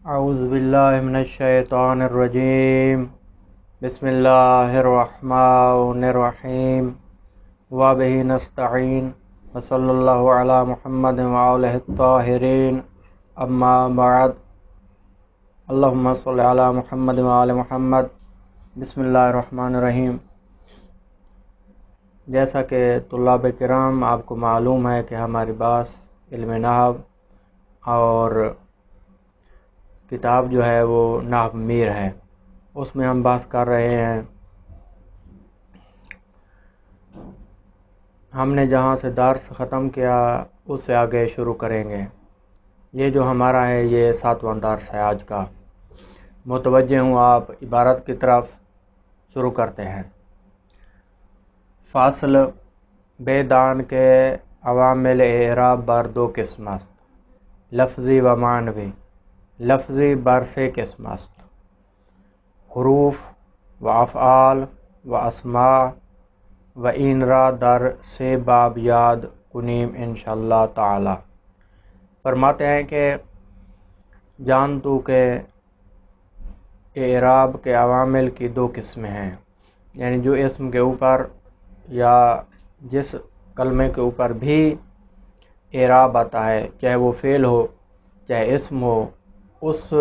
اعوذ باللہ من الشیطان الرجیم بسم اللہ الرحمن الرحیم وبہ نستعین وصلی اللہ علی محمد وآلہ الطاہرین اما بعد اللہم صلی علی محمد وآل محمد بسم اللہ الرحمن الرحیم۔ جیسا کہ طلاب کرام آپ کو معلوم ہے کہ ہمارے پاس علم نحو اور کتاب جو ہے وہ نحو میر ہے، اس میں ہم بحث کر رہے ہیں۔ ہم نے جہاں سے درس ختم کیا اس سے آگے شروع کریں گے۔ یہ جو ہمارا ہے یہ 7واں درس ہے آج کا۔ متوجہ ہوں آپ عبارت کی طرف، شروع کرتے ہیں۔ فاصل بے دان کے عوامل اعراب بر دو قسم است، لفظی و معنوی۔ لفظی بر سے قسم است، حروف و افعال و اسماء و این را در سے باب یاد کنیم انشاءاللہ تعالی۔ فرماتے ہیں کہ جان تو کہ اعراب کے عوامل کی دو قسمیں ہیں، یعنی جو اسم کے اوپر یا جس کلمے کے اوپر بھی اعراب آتا ہے، چاہے وہ فعل ہو چاہے اسم ہو، اس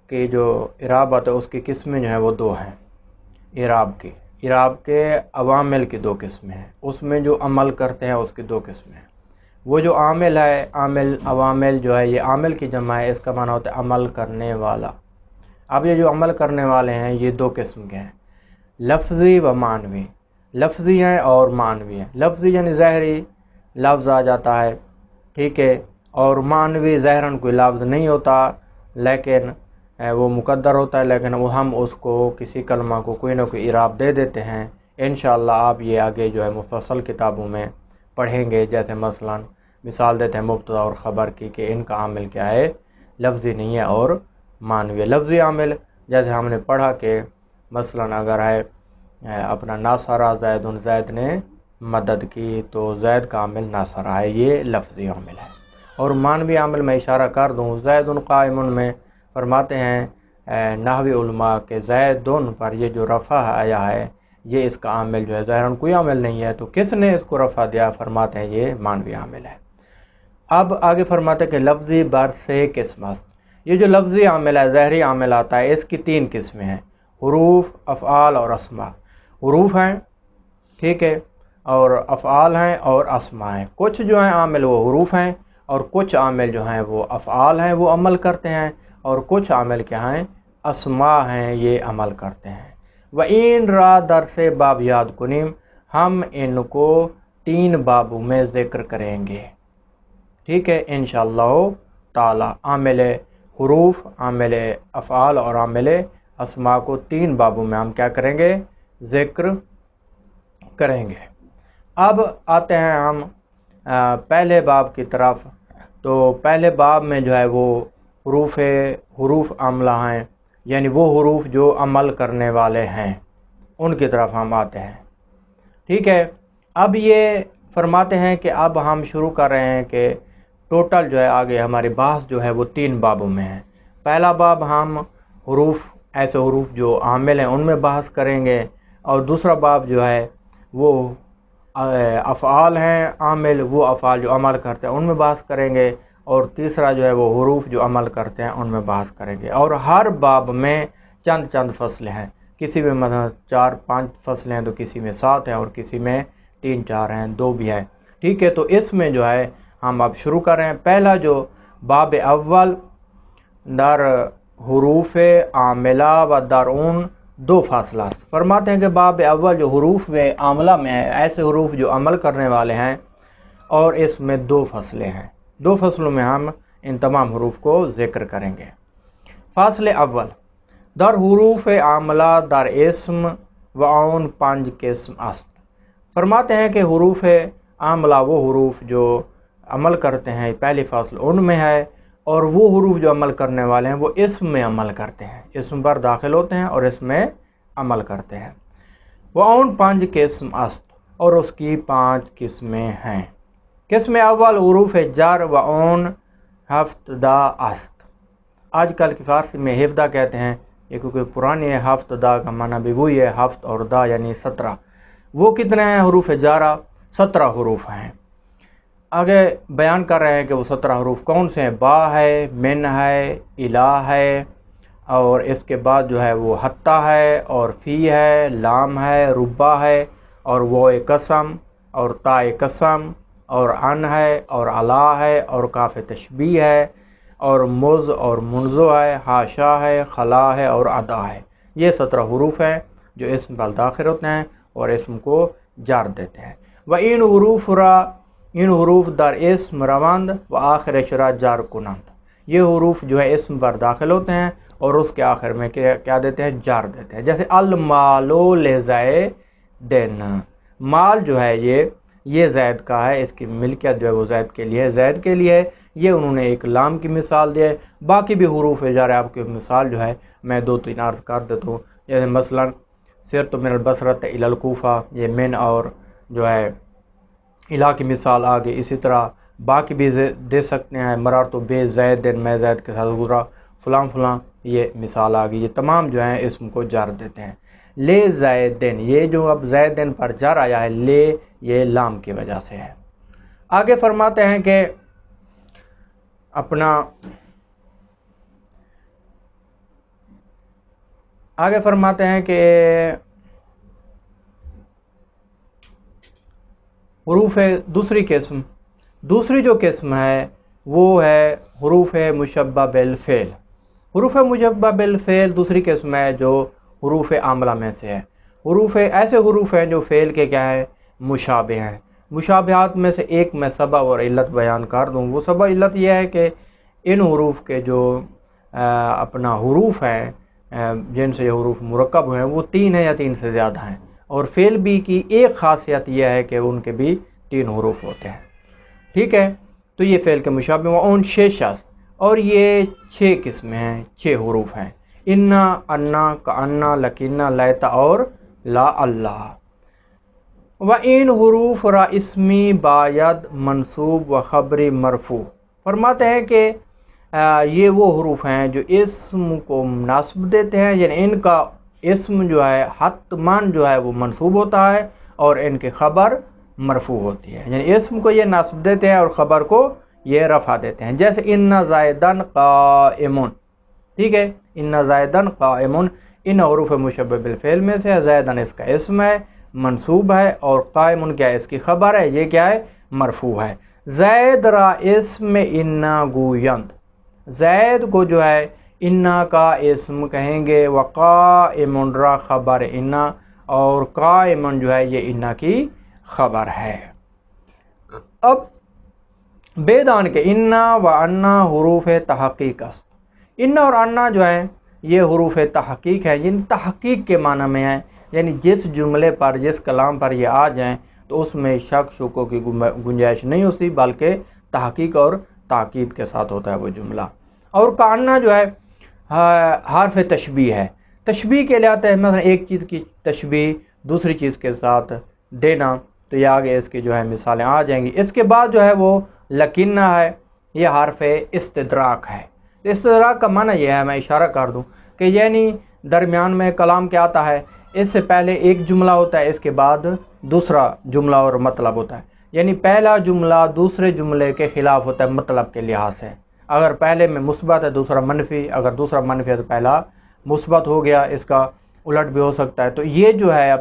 کی جو اعراب آتا ہے اس کی قسمیں جو ہیں وہ دو ہیں۔ اعراب کے عوامل کی دو قسمیں ہیں، اس میں جو عمل کرتے ہیں اس کی دو قسمیں ہیں۔ وہ جو عامل ہے، عوامل جو ہے یہ عامل کی جمع ہے، اس کا معنی ہوتا ہے عمل کرنے والا۔ اب یہ جو عمل کرنے والے ہیں یہ دو قسم کے ہیں، لفظی و معنوی۔ لفظی ہیں اور معنوی ہیں۔ لفظی یعنی ظاہری لفظ آ جاتا ہے، ٹھیک ہے، اور معنوی ظاہراً کوئی لفظ نہیں ہوتا لیکن وہ مقدر ہوتا ہے، لیکن وہ ہم اس کو کسی کلمہ کو کوئی نہ کوئی اعراب دے دیتے ہیں۔ انشاءاللہ آپ یہ آگے جو ہے مفصل کتابوں میں پڑھیں گے، جیسے مثلا مثال دیتے ہیں مبتدا اور خبر کی کہ ان کا عامل کیا ہے، لفظی نہیں ہے اور معنوی ہے۔ لفظی عامل جیسے ہم نے پڑھا کہ مثلا اگر ہے اپنا ناصرہ زید، زید نے مدد کی تو زید کا عامل ناصرہ ہے، یہ لفظی عامل ہے۔ اور معنوی عامل میں اشارہ کر دوں، زید قائم میں فرماتے ہیں نحوی علماء کے زید پر یہ جو رفع آیا ہے یہ اس کا عامل جو ہے ظاہراً کوئی عامل نہیں ہے، تو کس نے اس کو رفع دیا؟ فرماتے ہیں یہ معنوی عامل ہے۔ اب آگے فرماتے ہیں کہ لفظی بر سے قسم است۔ یہ جو لفظی عامل ہے، ظاہری عامل آتا ہے، اس کی تین قسمیں ہیں، حروف، افعال اور اسماء۔ حروف ہیں، ٹھیک ہے، اور افعال ہیں اور اسماء ہیں۔ کچھ جو ہیں عامل وہ حروف ہیں اور کچھ عامل جو ہیں وہ افعال ہیں، وہ عمل کرتے ہیں، اور کچھ عامل کیا ہیں، اسماء ہیں، یہ عمل کرتے ہیں۔ وَإِن را در سے باب یاد کنیم، ہم ان کو تین بابوں میں ذکر کریں گے، ٹھیک ہے، انشاءاللہ تعالی۔ عامل حروف، عامل افعال اور عامل اسماء کو تین بابوں میں ہم کیا کریں گے، ذکر کریں گے۔ اب آتے ہیں ہم پہلے باب کی طرف۔ تو پہلے باب میں جو ہے وہ حروف عاملہ ہیں، یعنی وہ حروف جو عمل کرنے والے ہیں، ان کی طرف ہم آتے ہیں، ٹھیک ہے۔ اب یہ فرماتے ہیں کہ اب ہم شروع کر رہے ہیں کہ ٹوٹل جو ہے آگے ہماری بحث جو ہے وہ تین بابوں میں ہے۔ پہلا باب ہم حروف، ایسے حروف جو عامل ہیں ان میں بحث کریں گے، اور دوسرا باب جو ہے وہ افعال ہیں عامل، وہ افعال جو عمل کرتے ہیں ان میں بحث کریں گے، اور تیسرا جو ہے وہ حروف جو عمل کرتے ہیں ان میں بحث کریں گے۔ اور ہر باب میں چند فصلیں ہیں، کسی میں مثلا 4-5 فصلیں ہیں تو کسی میں 7 ہیں، اور کسی میں 3-4 ہیں، 2 بھی ہیں، ٹھیک ہے۔ تو اس میں جو ہے ہم اب شروع کر رہے ہیں۔ پہلا جو باب اول در حروف عاملہ و در اون دو فاصلہ۔ فرماتے ہیں کہ باب اول جو حروف عاملہ میں ہے، ایسے حروف جو عمل کرنے والے ہیں، اور اس میں 2 فصلیں ہیں، 2 فصلوں میں ہم ان تمام حروف کو ذکر کریں گے۔ فاصل اول در حروف عاملہ در اسم و اون 5 قسم است۔ فرماتے ہیں کہ حروف عاملہ وہ حروف جو عمل کرتے ہیں، پہلی فاصل ان میں ہے، اور وہ حروف جو عمل کرنے والے ہیں وہ اسم میں عمل کرتے ہیں، اسم پر داخل ہوتے ہیں اور اس میں عمل کرتے ہیں۔ وہ اون 5 قسم است، اور اس کی 5 قسمیں ہیں۔ قسم اول حروف جر و اون 7 است۔ آج کل کی فارسی میں ہفدہ کہتے ہیں، یہ کیونکہ پرانی ہے، ہفت دا کا معنی بھی وہی ہے، ہفت اور دا یعنی 17۔ وہ کتنے ہیں حروف جارہ؟ 17 حروف ہیں۔ آگے بیان کر رہے ہیں کہ وہ 17 حروف کون سے ہیں۔ با ہے، من ہے، الہ ہے، اور اس کے بعد جو ہے وہ حتی ہے، اور فی ہے، لام ہے، ربا ہے، اور وہ قسم، اور تا قسم، اور ان ہے، اور علا ہے، اور کاف تشبیہ ہے، اور مز اور منزو ہے، حاشا ہے، خلا ہے، اور ادا ہے۔ یہ 17 حروف ہیں جو اسم پر داخل ہوتے ہیں اور اسم کو جار دیتے ہیں۔ وَإِنْ حروف را، ان حروف در اسم روند و آخر شرا جار کنند۔ یہ حروف جو ہے اسم پر داخل ہوتے ہیں اور اس کے آخر میں کیا دیتے ہیں؟ جار دیتے ہیں۔ جیسے المالو لزیدن، مال جو ہے یہ زید کا ہے، اس کی ملکیت جو ہے وہ زید کے لیے ہے، زید کے لیے ہے۔ یہ انہوں نے ایک لام کی مثال دی ہے۔ باقی بھی حروف جارہ آپ کی مثال جو ہے میں 2-3 عرض کر دیتا ہوں۔ جیسے مثلا سرت من البصرۃ الی الکوفہ، یہ من اور جو ہے الہ کی مثال آ گئی۔ اسی طرح باقی بھی دے سکتے ہیں، مررت بے زیدن، میں زید کے ساتھ گزرا، فلاں فلاں، یہ مثال آ گئی۔ یہ تمام جو ہیں اسم کو جار دیتے ہیں۔ لے زیدن، یہ جو اب زیدن پر جار آیا ہے، لے یہ لام کی وجہ سے ہے۔ آگے فرماتے ہیں کہ حروف دوسری قسم، دوسری جو قسم ہے وہ ہے حروف مشبہ بالفعل۔ حروف مشبہ بالفعل دوسری قسم ہے جو حروف عاملہ میں سے ہے۔ ایسے حروف ہیں جو فعل کے کیا ہے؟ مشابہ ہیں۔ مشابہات میں سے ایک میں سبب اور علت بیان کر دوں۔ وہ سبب علت یہ ہے کہ ان حروف کے جو حروف ہیں جن سے یہ حروف مرکب ہیں وہ 3 ہیں یا 3 سے زیادہ ہیں، اور فعل بھی کی ایک خاصیت یہ ہے کہ ان کے بھی 3 حروف ہوتے ہیں۔ ٹھیک ہے، تو یہ فعل کے مشابہ و اون 6 شخص، اور یہ 6 قسمیں ہیں، 6 حروف ہیں۔ انا، انا، کانا، لکنا، لیتا اور لا اللہ۔ وَإِنْ حروف را اسمی باید منصوب و خبری مرفوع۔ فرماتے ہیں کہ یہ وہ حروف ہیں جو اسم کو مناسب دیتے ہیں، یعنی ان کا اسم جو ہے حتماً جو ہے وہ منصوب ہوتا ہے اور ان کی خبر مرفوع ہوتی ہے، یعنی اسم کو یہ نصب دیتے ہیں اور خبر کو یہ رفع دیتے ہیں۔ جیسے ان زائدن قائمون، ٹھیک ہے، ان زائدن قائمون، ان حروف مشبہ بالفعل میں سے ہے۔ زائدن اس کا اسم ہے، منصوب ہے، اور قائمون کیا ہے؟ اس کی خبر ہے، یہ کیا ہے؟ مرفوع ہے۔ زید را اسم انا گویند، زید کو جو ہے انا کا اسم کہیں گے، وقائمون را خبر انا، اور قائمون جو ہے یہ انا کی خبر ہے۔ اب بیدان کے انا و انا حروف تحقیق است۔ انا اور انا جو ہیں یہ حروف تحقیق ہے، یعنی تحقیق کے معنی میں ہیں، یعنی جس جملے پر، جس کلام پر یہ آ جائیں تو اس میں شک شکو کی گنجائش نہیں ہوتی، بلکہ تحقیق اور تاکید کے ساتھ ہوتا ہے وہ جملہ۔ اور کانا جو ہے حرف تشبیہ ہے، تشبیہ کے لیے آتا ہے، مثلا ایک چیز کی تشبیہ دوسری چیز کے ساتھ دینا، تو یہ آگے اس کی جو ہے مثالیں آ جائیں گی۔ اس کے بعد جو ہے وہ لکنہ ہے، یہ حرف استدراک ہے۔ استدراک کا معنی یہ ہے، میں اشارہ کر دوں کہ یعنی درمیان میں کلام کیا آتا ہے، اس سے پہلے ایک جملہ ہوتا ہے، اس کے بعد دوسرا جملہ اور مطلب ہوتا ہے، یعنی پہلا جملہ دوسرے جملے کے خلاف ہوتا ہے مطلب کے لحاظ سے۔ اگر پہلے میں مثبت ہے دوسرا منفی، اگر دوسرا منفی ہے تو پہلا مثبت ہو گیا، اس کا الٹ بھی ہو سکتا ہے، تو یہ جو ہے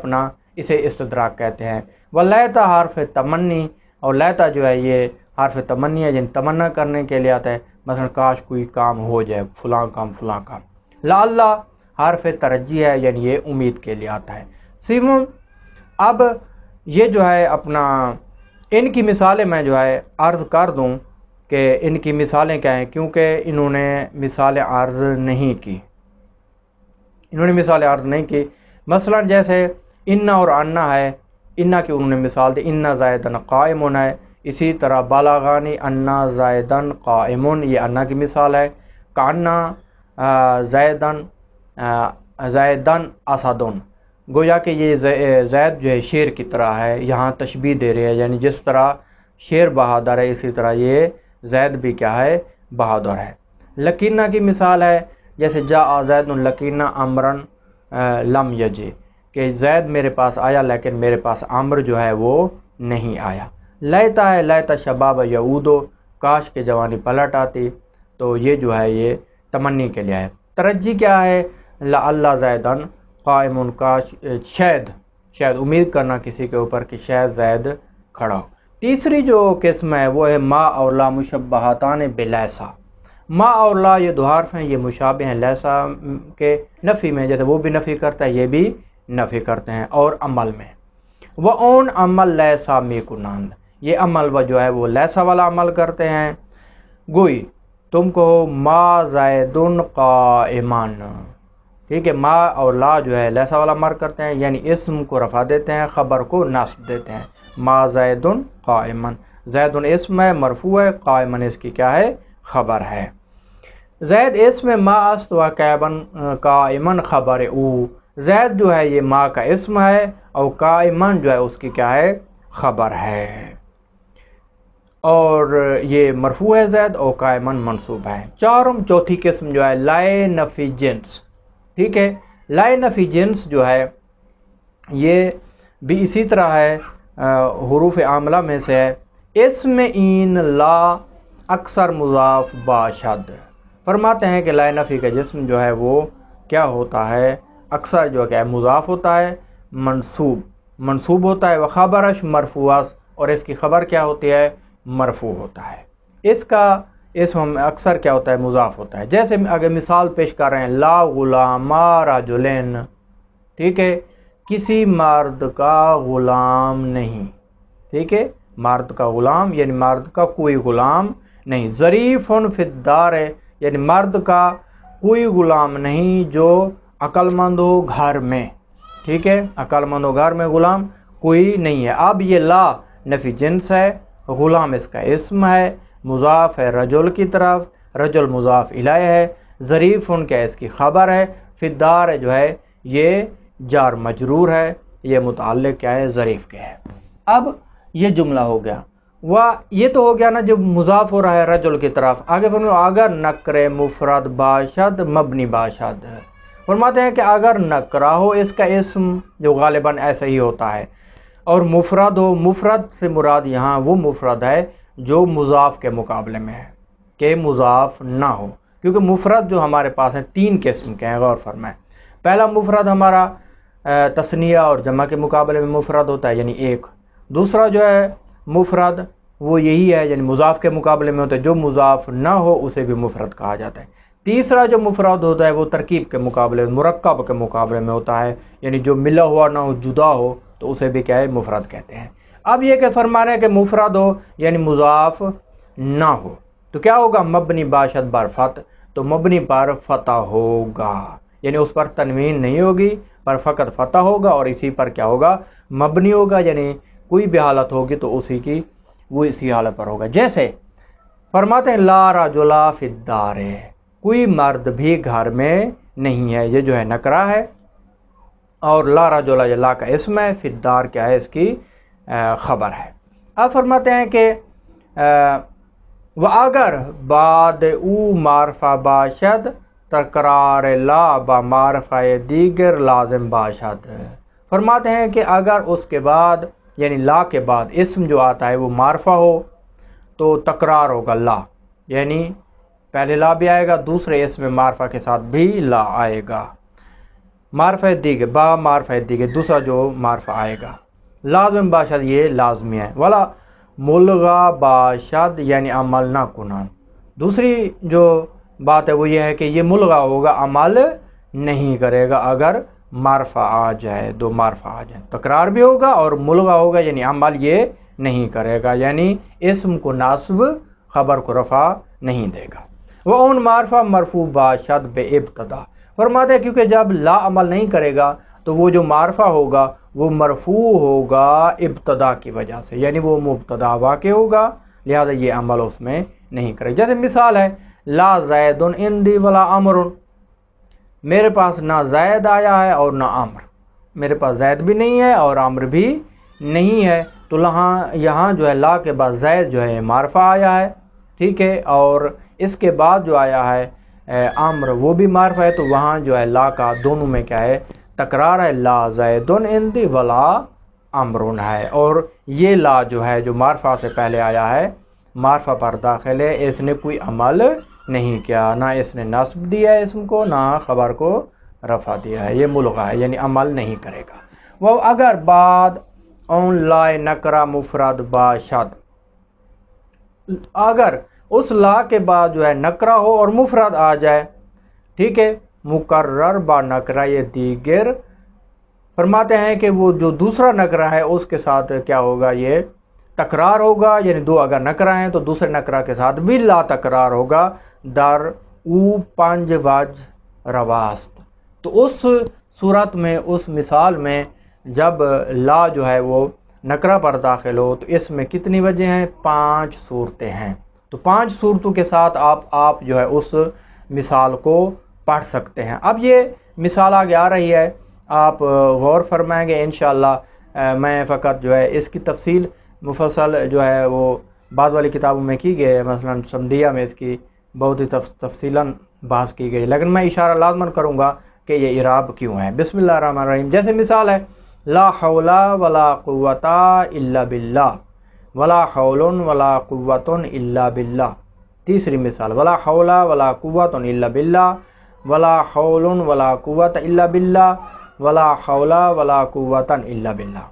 اسے استدراک کہتے ہیں۔ ولیتا حرف تمنی، اور لیتا جو ہے یہ حرف تمنی ہے، یعنی تمنا کرنے کے لیے آتا ہے، مثلا کاش کوئی کام ہو جائے، فلاں کام فلاں کام۔ لعل حرف ترجی ہے، یعنی یہ امید کے لیے آتا ہے۔ سیون، اب یہ جو ہے ان کی مثالیں میں جو ہے عرض کر دوں کہ ان کی مثالیں کیا ہیں، کیونکہ انہوں نے مثالیں عرض نہیں کی، مثلا جیسے انا اور انا ہے، انا کی انہوں نے مثال دی، انا زائدن قائمون ہے، اسی طرح بالاغانی انا زائدن قائمون، یہ انا کی مثال ہے۔ کانا زائدن اسدن، گویا کہ یہ زید جو ہے شیر کی طرح ہے، یہاں تشبیہ دے رہے ہیں، یعنی جس طرح شیر بہادر ہے اسی طرح یہ زید بھی کیا ہے؟ بہادر ہے۔ لکینہ کی مثال ہے جیسے جاء زید لکینہ امرن لم یجی، کہ زید میرے پاس آیا لیکن میرے پاس عمر جو ہے وہ نہیں آیا۔ لیتا ہے لیتا شباب یعودو، کاش کے جوانی پلٹ آتی، تو یہ جو ہے یہ تمنی کے لیے ہے۔ ترجی کیا ہے؟ لعل زیدن قائم، کاش شاید امید کرنا کسی کے اوپر کہ شاید زید کھڑا ہو۔ تیسری جو قسم ہے وہ ہے ما اور لا مشبہاتان بلیسا۔ ما اور لا یہ دو حرف ہیں، یہ مشابہ ہیں لیسا کے نفی میں، جیسے وہ بھی نفی کرتا ہے یہ بھی نفی کرتے ہیں، اور عمل میں وہ اون عمل لیسا میکنند، یہ عمل و جو ہے وہ لیسا والا عمل کرتے ہیں۔ گوئی تم کہو ما زیدن قائمان، ٹھیک ہے، ما اور لا جو ہے لیسا والا عمل کرتے ہیں، یعنی اسم کو رفع دیتے ہیں، خبر کو نصب دیتے ہیں۔ ما زیدن قائمان، زیدن اسم ہے مرفوع ہے، قائمان اس کی کیا ہے؟ خبر ہے۔ زید اسم ما است و قائمان خبر او، زید جو ہے یہ ما کا اسم ہے اور قائمان جو ہے اس کی کیا ہے؟ خبر ہے، اور یہ مرفوع ہے زید اور قائمان منصوب ہے۔ چوتھی قسم جو ہے لائے نفی جنس، ٹھیک ہے، لائے نفی جنس جو ہے یہ بھی اسی طرح ہے، حروف عاملہ میں سے ہے۔ اسم این لا اکثر مضاف باشد، فرماتے ہیں کہ لائے نفی کا جسم جو ہے وہ کیا ہوتا ہے؟ اکثر جو ہے مضاف ہوتا ہے، منصوب ہوتا ہے، وخبرش مرفوع، اور اس کی خبر کیا ہوتی ہے؟ مرفوع ہوتا ہے۔ اس کا اسم اکثر کیا ہوتا ہے؟ مضاف ہوتا ہے۔ جیسے اگر مثال پیش کر رہے ہیں لا غلام رجلین، ٹھیک ہے، کسی مرد کا غلام نہیں، ٹھیک ہے، مرد کا غلام یعنی مرد کا کوئی غلام نہیں۔ ظریف فی الدار، یعنی مرد کا کوئی غلام نہیں جو عقل مند ہو گھر میں، ٹھیک ہے، عقل مند ہو گھر میں غلام کوئی نہیں ہے۔ اب یہ لا نفی جنس ہے، غلام اس کا اسم ہے، مضاف ہے رجل کی طرف، رجل مضاف الیہ ہے، ظریف ان کے اس کی خبر ہے، فی الدار جو ہے یہ جار مجرور ہے، یہ متعلق کیا ہے؟ ظریف کے ہے۔ اب یہ جملہ ہو گیا، یہ تو ہو گیا نا جب مضاف ہو رہا ہے رجل کی طرف۔ آگے فرمایا اگر نکرے مفرد باشد مبنی باشد، فرماتے ہیں کہ اگر نکرہ ہو اس کا اسم، جو غالباً ایسا ہی ہوتا ہے، اور مفرد ہو، مفرد سے مراد یہاں وہ مفرد ہے جو مضاف کے مقابلے میں ہے، کہ مضاف نہ ہو، کیونکہ مفرد جو ہمارے پاس ہیں 3 قسم کے ہیں، غور فرمائیں۔ پہلا مفرد ہمارا تثنیہ اور جمع کے مقابلے میں مفرد ہوتا ہے، یعنی ایک۔ دوسرا جو ہے مفرد وہ یہی ہے، یعنی مضاف کے مقابلے میں ہوتا ہے، جو مضاف نہ ہو اسے بھی مفرد کہا جاتا ہے۔ تیسرا جو مفرد ہوتا ہے وہ ترکیب کے مقابلے، مرکب کے مقابلے میں ہوتا ہے، یعنی جو ملا ہوا نہ ہو، جدا ہو، تو اسے بھی کیا ہے؟ مفرد کہتے ہیں۔ اب یہ کہ فرما رہے ہیں کہ مفرد ہو یعنی مضاف نہ ہو تو کیا ہوگا؟ مبنی باشد بر فتح، تو مبنی پر فتح ہوگا، یعنی اس پر تنوین نہیں ہوگی، پر فقط فتح ہوگا، اور اسی پر کیا ہوگا؟ مبنی ہوگا، یعنی کوئی بھی حالت ہوگی تو اسی حالت پر ہوگا۔ جیسے فرماتے ہیں لا رجل فی الدار، کوئی مرد بھی گھر میں نہیں ہے، یہ جو ہے نکرہ ہے، اور لا رجل یہ لا کا اسم ہے، فی الدار کیا ہے؟ اس کی خبر ہے۔ اب فرماتے ہیں کہ و اگر بعد او معرفہ باشد تکرار لا با معرفہ دیگر لازم باشد، فرماتے ہیں کہ اگر اس کے بعد یعنی لا کے بعد اسم جو آتا ہے وہ معرفہ ہو تو تکرار ہوگا لا، یعنی پہلے لا بھی آئے گا، دوسرے اسم معرفہ کے ساتھ بھی لا آئے گا، معرفہ دیگر با معرفہ دیگر دوسرا جو معرفہ آئے گا، لازم باشد یہ لازمی ہے، ولا ملغا باشد یعنی عمل نہ کنان، دوسری جو بات ہے وہ یہ ہے کہ یہ ملغا ہوگا، عمل نہیں کرے گا اگر معرفہ آ جائے، دو معرفہ آ جائیں، تکرار بھی ہوگا اور ملغا ہوگا، یعنی عمل یہ نہیں کرے گا، یعنی اسم کو نصب خبر کو رفع نہیں دے گا۔ وہ اون معرفہ مرفوع باشد بے ابتدا، فرماتے ہیں کیونکہ جب لا عمل نہیں کرے گا تو وہ جو معرفہ ہوگا وہ مرفوع ہوگا ابتدا کی وجہ سے، یعنی وہ مبتدا واقع ہوگا، لہذا یہ عمل اس میں نہیں کرے۔ جیسے مثال ہے لا زید عندی ولا عمر، میرے پاس نہ زید آیا ہے اور نہ عمر، میرے پاس زید بھی نہیں ہے اور عمر بھی نہیں ہے، تو یہاں جو ہے لا کے بعد زید جو ہے معرفہ آیا ہے، ٹھیک ہے، اور اس کے بعد جو آیا ہے امر وہ بھی معرفہ ہے، تو وہاں جو ہے لا کا دونوں میں کیا ہے تکرار ہے، لا زیدن عندی ولا امرن ہے، اور یہ لا جو ہے جو معرفہ سے پہلے آیا ہے معرفہ پر داخل ہے، اس نے کوئی عمل نہیں کیا، نہ اس نے نصب دیا ہے اسم کو، نہ خبر کو رفع دیا ہے، یہ ملغا ہے یعنی عمل نہیں کرے گا۔ وہ اگر بعد اون لائے نکرہ مفرد باشد، اگر اس لا کے بعد جو ہے نکرہ ہو اور مفرد آ جائے، ٹھیک ہے، مقرر با نکرہ یہ دیگر، فرماتے ہیں کہ وہ جو دوسرا نکرہ ہے اس کے ساتھ کیا ہوگا، یہ تکرار ہوگا، یعنی دو اگر نکرہ ہیں تو دوسرے نکرہ کے ساتھ بھی لا تکرار ہوگا، در او پنج وج رواست۔ تو اس صورت میں، اس مثال میں جب لا جو ہے وہ نکرہ پر داخل ہو تو اس میں کتنی وجہ ہیں، 5 صورتیں ہیں، تو 5 صورتوں کے ساتھ آپ جو ہے اس مثال کو پڑھ سکتے ہیں۔ اب یہ مثال آگے آ رہی ہے، آپ غور فرمائیں گے انشاءاللہ، میں فقط جو ہے اس کی تفصیل مفصل جو ہے وہ بعض والی کتابوں میں کی گئی ہے، مثلا سمدیہ میں اس کی بہت ہی تفصیلاً بحث کی گئی، لیکن میں اشارہ لازماً کروں گا کہ یہ اعراب کیوں ہے۔ بسم اللہ الرحمن الرحیم، جیسے مثال ہے لا حول ولا قوت الا باللہ، ولا حول ولا قوت الا باللہ۔ تیسری مثال ولا حول ولا قوت الا باللہ، ولا حول ولا قوت الا باللہ، ولا حول ولا قوت الا باللہ۔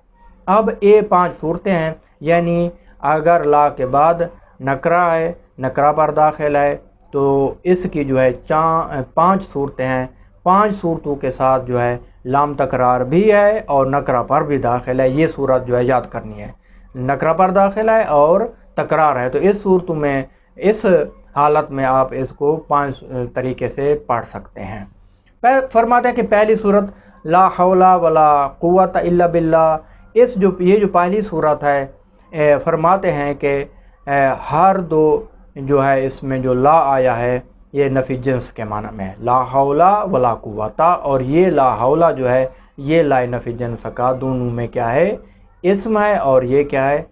اب یہ 5 صورتیں ہیں، یعنی اگر لا کے بعد نکرہ ہے، نکرہ پر داخل ہے، تو اس کی جو ہے 5 صورتیں ہیں، 5 صورتوں کے ساتھ جو ہے لام تکرار بھی ہے اور نکرہ پر بھی داخل ہے، یہ صورت جو ہے یاد کرنی ہے، نکرہ پر داخل ہے اور تکرار ہے، تو اس صورتوں میں، اس حالت میں آپ اس کو 5 طریقے سے پڑھ سکتے ہیں۔ فرماتے ہیں کہ پہلی صورت لا حول ولا قوت الا باللہ، یہ جو پہلی صورت ہے، فرماتے ہیں کہ ہر دو جو ہے اس میں جو لا آیا ہے یہ نفی جنس کے معنی میں ہے، لا حول ولا قوت، اور یہ لا حول جو ہے یہ لا نفی جنس کا دونوں میں کیا ہے اسم ہے، اور یہ کیا ہے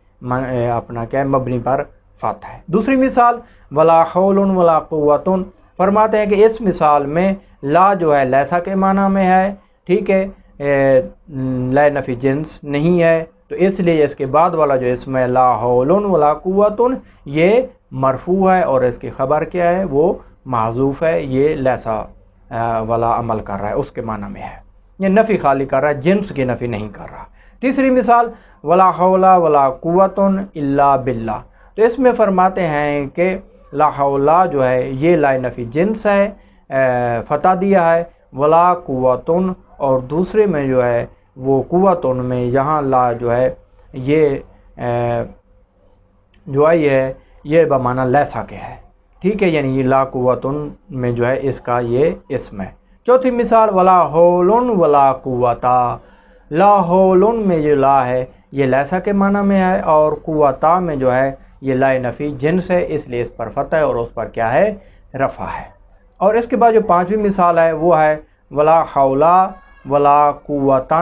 اپنا کیا ہے مبنی پر فتح ہے۔ دوسری مثال ولا حول ولا قوت، فرماتے ہیں کہ اس مثال میں لا جو ہے لیسا کے معنی میں ہے، ٹھیک ہے، لا نفی جنس نہیں ہے، تو اس لیے اس کے بعد والا جو اسم ہے لا حول ولا قوت یہ مرفوع ہے، اور اس کی خبر کیا ہے وہ محذوف ہے، یہ لیسا والا عمل کر رہا ہے، اس کے معنی میں ہے، یہ نفی خالی کر رہا ہے، جنس کی نفی نہیں کر رہا۔ تیسری مثال ولا حول ولا قوت الا باللہ، تو اس میں فرماتے ہیں کہ لا حول جو ہے یہ لا نفی جنس ہے، فتح دیا ہے، ولا قوت، اور دوسرے میں جو ہے وہ قوتن میں یہاں لا جو ہے یہ جو ہے یہ بمعنی لیسا کے ہے، ٹھیک ہے، یعنی یہ لا قوتن میں جو ہے اس کا یہ اسم ہے۔ چوتھی مثال ولا حول ولا قوتا، لا حول میں جو لا ہے یہ لیسا کے معنی میں ہے، اور قوتا میں جو ہے یہ لا نفی جنس ہے، اس لیے اس پر فتح ہے اور اس پر کیا ہے رفع ہے۔ اور اس کے بعد جو 5ویں مثال ہے وہ ہے ولا حول ولا قوتا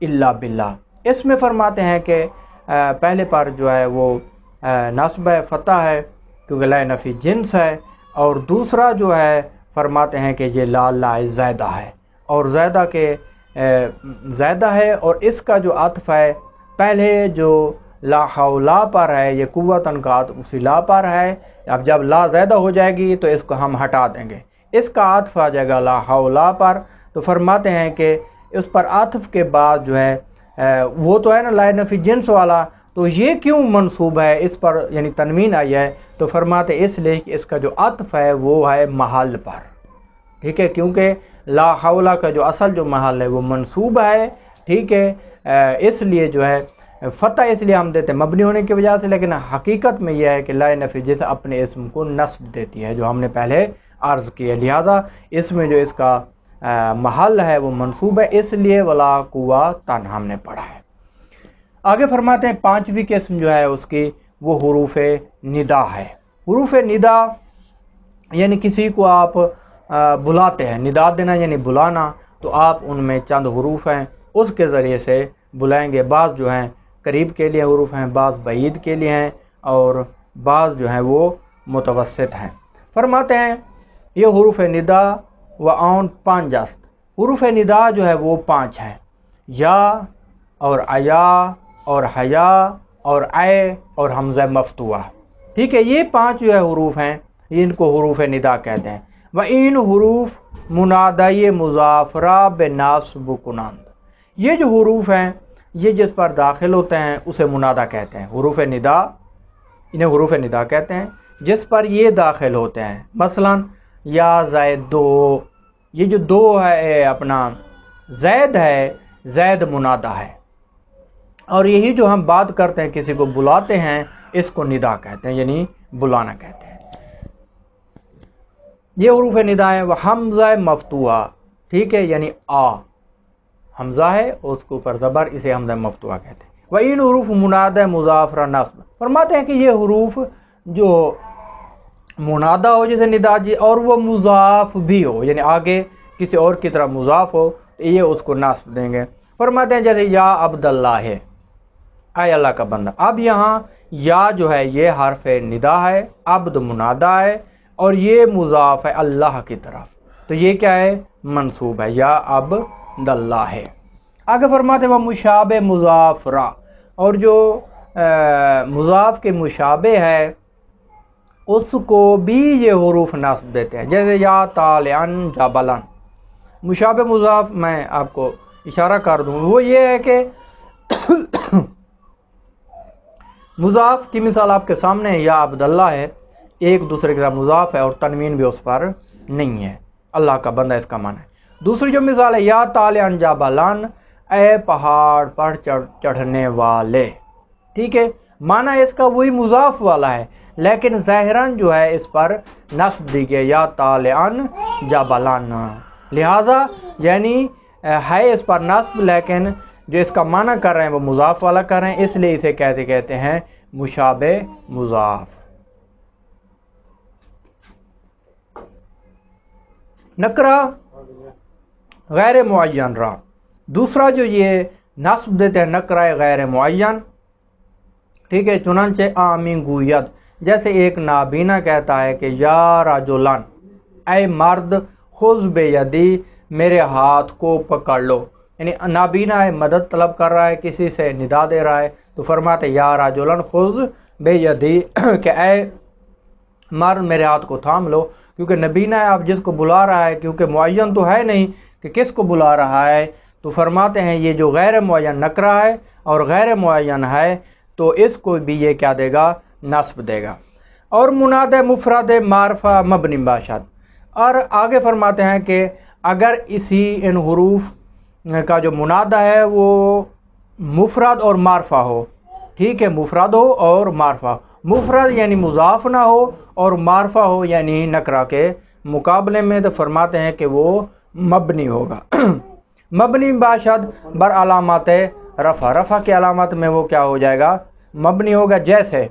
الا باللہ، اس میں فرماتے ہیں کہ پہلے پر جو ہے وہ نصب ہے، فتح ہے کیونکہ لا نفی جنس ہے، اور دوسرا جو ہے فرماتے ہیں کہ یہ لا زائدہ ہے، اور زائدہ کے زائدہ ہے، اور اس کا جو عطف ہے پہلے جو لا حول پر ہے یہ قوتن کا عطف اسی لا پر ہے، اب جب لا زائدہ ہو جائے گی تو اس کو ہم ہٹا دیں گے، اس کا عطف آ جائے گا لا حول پر، تو فرماتے ہیں کہ اس پر عطف کے بعد جو ہے وہ تو ہے نا لا نفی جنس والا، تو یہ کیوں منصوب ہے اس پر، یعنی تنوین آئی ہے، تو فرماتے اس لیے کہ اس کا جو عطف ہے وہ ہے محل پر، ٹھیک ہے، کیونکہ لا حول کا جو اصل جو محل ہے وہ منصوب ہے، ٹھیک ہے، اس لیے جو ہے فتح اس لیے ہم دیتے ہیں مبنی ہونے کی وجہ سے، لیکن حقیقت میں یہ ہے کہ لا نفی جنس اپنے اسم کو نصب دیتی ہے جو ہم نے پہلے عرض کیا، لہذا اس میں جو اس کا محل ہے وہ منصوب ہے، اس لیے ولا قوتن ہم نے پڑھا ہے۔ آگے فرماتے ہیں 5ویں قسم جو ہے اس کی وہ حروف ندا ہے۔ حروف ندا یعنی کسی کو آپ بلاتے ہیں، ندا دینا یعنی بلانا، تو آپ ان میں چند حروف ہیں اس کے ذریعے سے بلائیں گے، بعض جو ہیں قریب کے لیے حروف ہیں، بعض بعید کے لیے ہیں، اور بعض جو ہیں وہ متوسط ہیں۔ فرماتے ہیں یہ حروف ندا و آن 5 است۔ حروف ندا جو ہے وہ 5 ہیں، یا اور عیا اور حیا اور اے اور حمزہ مفتوحہ، ٹھیک ہے، یہ 5 جو ہے حروف ہیں، ان کو حروف ندا کہتے ہیں۔ و این حروف منادی مظافرہ بناسب کنند، یہ جو حروف ہیں یہ جس پر داخل ہوتے ہیں اسے منادا کہتے ہیں، حروف ندا، انہیں حروف ندا کہتے ہیں جس پر یہ داخل ہوتے ہیں۔ مثلا یا زید دو، یہ جو دو ہے اپنا زید ہے، زید منادا ہے، اور یہی جو ہم بات کرتے ہیں کسی کو بلاتے ہیں اس کو ندا کہتے ہیں، یعنی بلانا کہتے ہیں، یہ حروف ندا ہے۔ وہ حمزہ مفتوحہ، ٹھیک ہے، یعنی آ حمزہ ہے اور اس کے اوپر زبر، اسے حمزہ مفتوحہ کہتے ہیں۔ وہ ان حروف منادہ مظافرہ نصب، فرماتے ہیں کہ یہ حروف جو منادا ہو جیسے ندا جی، اور وہ مضاف بھی ہو، یعنی آگے کسی اور کی طرح مضاف ہو، تو یہ اس کو نصب دیں گے۔ فرماتے ہیں جیسے یا عبداللہ ہے، اے اللہ کا بندہ، اب یہاں یا جو ہے یہ حرف ندا ہے، عبد منادا ہے، اور یہ مضاف ہے اللہ کی طرف، تو یہ کیا ہے؟ منصوب ہے، یا عبداللہ ہے۔ آگے فرماتے ہیں وہ مشابہ مضافرہ، اور جو مضاف کے مشابہ ہے اس کو بھی یہ حروف نصب دیتے ہیں، جیسے یا طالعن جبلن۔ مشابہ مضاف میں آپ کو اشارہ کر دوں، وہ یہ ہے کہ مضاف کی مثال آپ کے سامنے ہے، یا عبداللہ ہے، ایک دوسرے کے ساتھ مضاف ہے اور تنوین بھی اس پر نہیں ہے، اللہ کا بندہ اس کا معنی ہے۔ دوسری جو مثال ہے یا طالعن جبلن، اے پہاڑ پر چڑھنے والے، ٹھیک ہے، معنی اس کا وہی مضاف والا ہے، لیکن ظاہراً جو ہے اس پر نصب دی گئی یا طالعن جبلن، لہٰذا یعنی ہے اس پر نصب، لیکن جو اس کا معنی کر رہے ہیں وہ مضاف والا کر رہے ہیں، اس لیے اسے کہتے ہیں مشابہ مضاف۔ نکرہ غیر معین را، دوسرا جو یہ نصب دیتے ہیں نکرہ غیر معین، ٹھیک ہے، چنانچہ آمین گوید، جیسے ایک نابینا کہتا ہے کہ یا رجلن، اے مرد، خذ بیدی، میرے ہاتھ کو پکڑ لو، یعنی نابینا ہے، مدد طلب کر رہا ہے، کسی سے ندا دے رہا ہے، تو فرماتے یا رجلن خذ بیدی، کہ اے مرد میرے ہاتھ کو تھام لو، کیونکہ نبینا ہے، آپ جس کو بلا رہا ہے، کیونکہ معین تو ہے نہیں کہ کس کو بلا رہا ہے، تو فرماتے ہیں یہ جو غیر معین نکرہ ہے اور غیر معین ہے تو اس کو بھی یہ کیا دے گا؟ نصب دے گا۔ اور منادہ مفرد معرفہ مبنی باشد، اور آگے فرماتے ہیں کہ اگر ان حروف کا جو منادہ ہے وہ مفرد اور معرفہ ہو، ٹھیک ہے، مفرد ہو اور معرفہ، مفرد یعنی مضاف نہ ہو اور معرفہ ہو یعنی نکرہ کے مقابلے میں، تو فرماتے ہیں کہ وہ مبنی ہوگا۔ مبنی باشد بر علامات رفع، رفع کی علامت میں وہ کیا ہو جائے گا؟ مبنی ہوگا، جیسے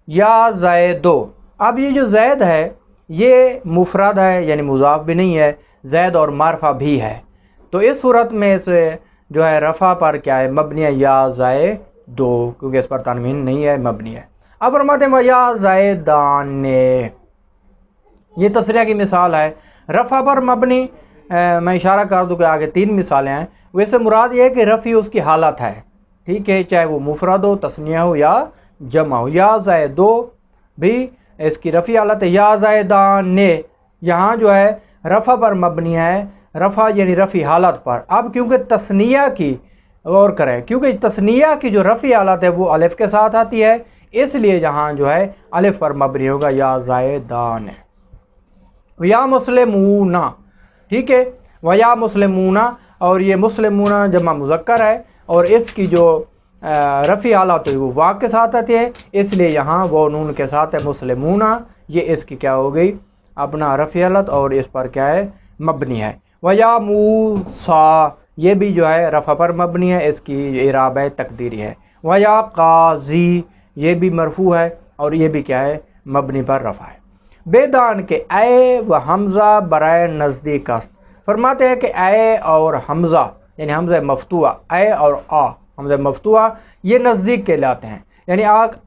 یا زیدو، اب یہ جو زید ہے یہ مفرد ہے یعنی مضاف بھی نہیں ہے، زید اور معرفہ بھی ہے، تو اس صورت میں سے جو ہے رفع پر کیا ہے؟ مبنی ہے، یا زیدو، کیونکہ اس پر تنوین نہیں ہے، مبنی ہے۔ اب فرماتے ہیں یا زیدان، یہ تسنیہ کی مثال ہے، رفع پر مبنی، میں اشارہ کر دوں کہ آگے 3 مثالیں ہیں، ویسے مراد یہ ہے کہ رفع اس کی حالت ہے، ٹھیک ہے، چاہے وہ مفرد ہو، تسنیہ ہو یا جمع ہو۔ یا زیدو بھی اس کی رفع حالت ہے، یا زیدان یہاں جو ہے رفع پر مبنی ہے، رفع یعنی رفع حالت پر۔ اب کیونکہ تسنیہ کی غور کریں، کیونکہ تسنیہ کی جو رفع حالت ہے وہ الف کے ساتھ آتی ہے، اس لیے یہاں جو ہے الف پر مبنی ہوگا، یا زیدان۔ یا مسلمون، ٹھیک ہے، ویا مسلمون، اور یہ مسلمون جمع مذکر ہے اور اس کی جو رفع حالت ہے وہ واو کے ساتھ آتی ہے، اس لیے یہاں وہ نون کے ساتھ ہے مسلمون، یہ اس کی کیا ہو گئی؟ اپنا رفع حالت، اور اس پر کیا ہے؟ مبنی ہے۔ ویا موسیٰ، یہ بھی جو ہے رفع پر مبنی ہے، اس کی اعراب ہے تقدیری ہے۔ ویا قاضی، یہ بھی مرفوع ہے اور یہ بھی کیا ہے؟ مبنی پر رفع ہے۔ بیدان کے اے و حمزہ برائے نزدیک است، فرماتے ہیں کہ اے اور حمزہ یعنی حمزہ مفتوحہ، اے اور آ حمزہ مفتوحہ، یہ نزدیک کہلاتے ہیں، یعنی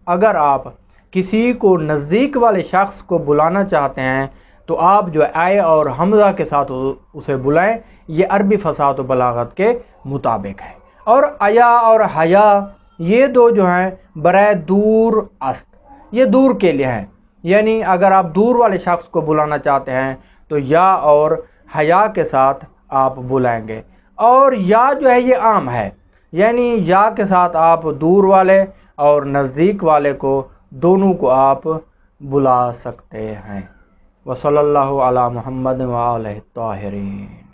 اگر آپ کسی کو نزدیک والے شخص کو بلانا چاہتے ہیں تو آپ جو آئے اور حمزہ کے ساتھ اسے بلائیں، یہ عربی فصاحت و بلاغت کے مطابق ہے۔ اور ایا اور حیا یہ دو جو ہیں برائے دور است، یہ دور کے لیے ہیں، یعنی اگر آپ دور والے شخص کو بلانا چاہتے ہیں تو یا اور حیا کے ساتھ آپ بلائیں گے۔ اور یا جو ہے یہ عام ہے، یعنی یا کے ساتھ آپ دور والے اور نزدیک والے کو دونوں کو آپ بلا سکتے ہیں۔ وصلی اللہ علی محمد وآلہ الطاہرین۔